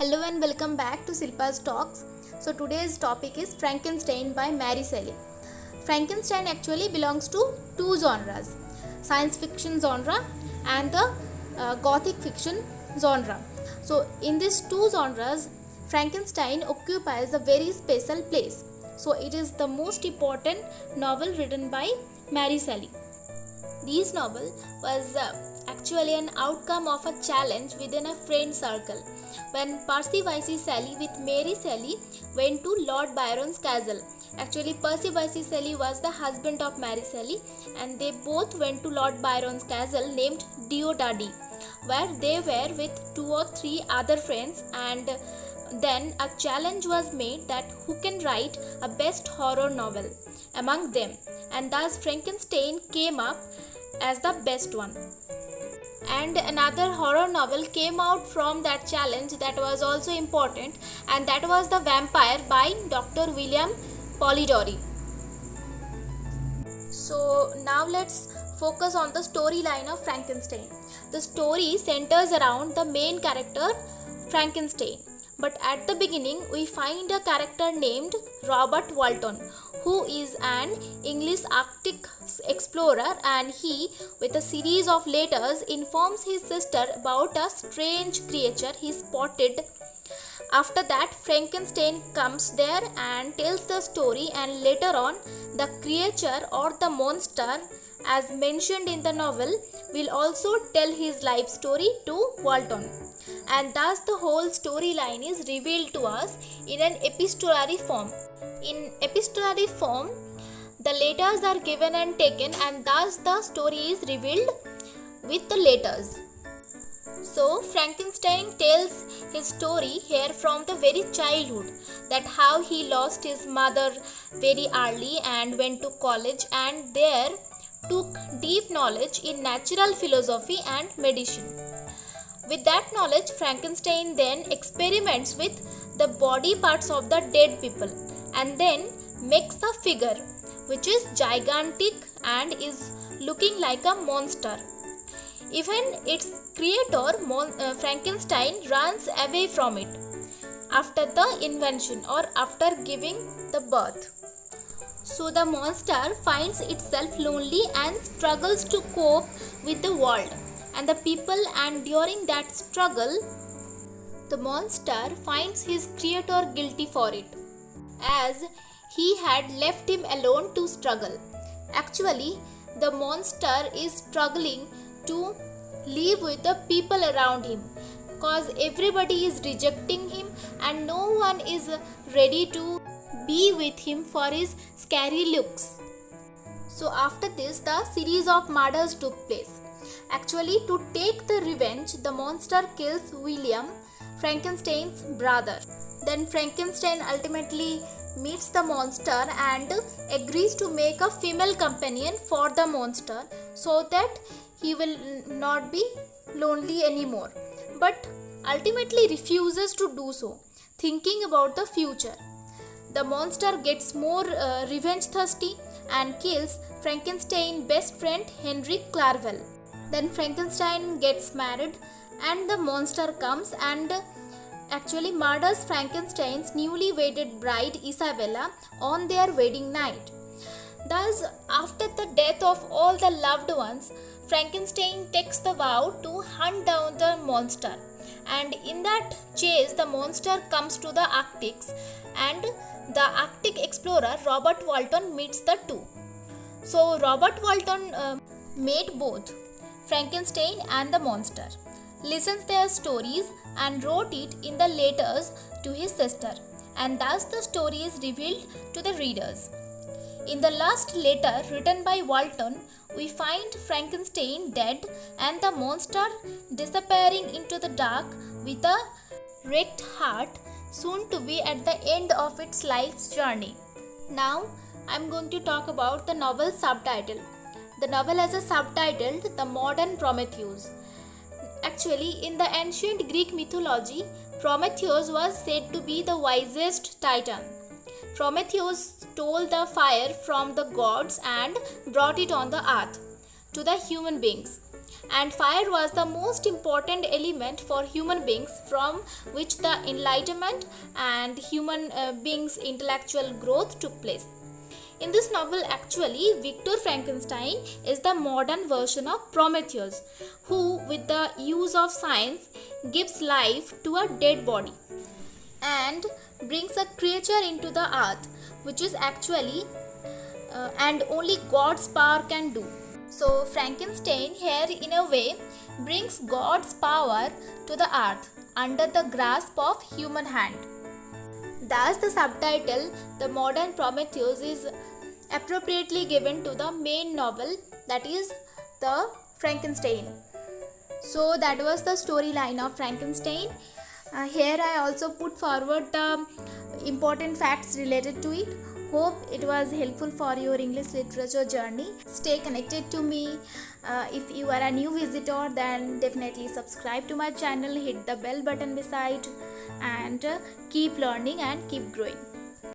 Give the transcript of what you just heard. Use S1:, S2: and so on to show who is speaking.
S1: Hello and welcome back to Silpa's Talks. So today's topic is Frankenstein by Mary Shelley. Frankenstein actually belongs to two genres, science fiction genre and the gothic fiction genre. So in these two genres, Frankenstein occupies a very special place. So it is the most important novel written by Mary Shelley. This novel was actually an outcome of a challenge within a friend circle when Percy Bysshe Shelley with Mary Shelley went to Lord Byron's castle. Actually, Percy Bysshe Shelley was the husband of Mary Shelley, and they both went to Lord Byron's castle named Diodati, where they were with 2 or 3 other friends, and then a challenge was made that who can write a best horror novel among them, and thus Frankenstein came up as the best one. And another horror novel came out from that challenge that was also important, and that was The Vampire by Dr. William Polidori. So now let's focus on the storyline of Frankenstein. The story centers around the main character Frankenstein, but at the beginning we find a character named Robert Walton, who is an English Arctic explorer, and he, with a series of letters, informs his sister about a strange creature he spotted. After that, Frankenstein comes there and tells the story, and later on, the creature or the monster, as mentioned in the novel, will also tell his life story to Walton. And thus the whole storyline is revealed to us in an epistolary form. In epistolary form, the letters are given and taken, and thus the story is revealed with the letters. So Frankenstein tells his story here from the very childhood, that how he lost his mother very early and went to college, and there took deep knowledge in natural philosophy and medicine. With that knowledge, Frankenstein then experiments with the body parts of the dead people and then makes a figure which is gigantic and is looking like a monster. Even its creator, Frankenstein, runs away from it after the invention or after giving the birth. So the monster finds itself lonely and struggles to cope with the world and the people, and during that struggle, the monster finds his creator guilty for it, as he had left him alone to struggle. Actually, the monster is struggling to live with the people around him, cause everybody is rejecting him and no one is ready to be with him for his scary looks. So after this, the series of murders took place. Actually, to take the revenge, the monster kills William, Frankenstein's brother. Then Frankenstein ultimately meets the monster and agrees to make a female companion for the monster so that he will not be lonely anymore, but ultimately refuses to do so, thinking about the future. The monster gets more revenge thirsty and kills Frankenstein's best friend Henry Clarvel. Then Frankenstein gets married and the monster comes and actually murders Frankenstein's newly wedded bride Isabella on their wedding night. Thus, after the death of all the loved ones, Frankenstein takes the vow to hunt down the monster, and in that chase the monster comes to the Arctics, and the Arctic explorer Robert Walton meets the two. So Robert Walton made both Frankenstein and the monster, listens their stories and wrote it in the letters to his sister, and thus the story is revealed to the readers. In the last letter written by Walton, we find Frankenstein dead and the monster disappearing into the dark with a wrecked heart, soon to be at the end of its life's journey. Now I am going to talk about the novel subtitle. The novel has a subtitle, The Modern Prometheus. Actually, in the ancient Greek mythology, Prometheus was said to be the wisest titan. Prometheus stole the fire from the gods and brought it on the earth to the human beings. and fire was the most important element for human beings, from which the enlightenment and human beings' intellectual growth took place. In this novel, actually, Victor Frankenstein is the modern version of Prometheus, who, with the use of science, gives life to a dead body and brings a creature into the earth, which is actually and only God's power can do. So, Frankenstein here, in a way, brings God's power to the earth under the grasp of human hand. Thus, the subtitle, The Modern Prometheus, is appropriately given to the main novel, that is the Frankenstein. So, that was the storyline of Frankenstein. Here I also put forward the important facts related to it. Hope it was helpful for your English literature journey. Stay connected to me. If you are a new visitor, then definitely subscribe to my channel, hit the bell button beside, and keep learning and keep growing.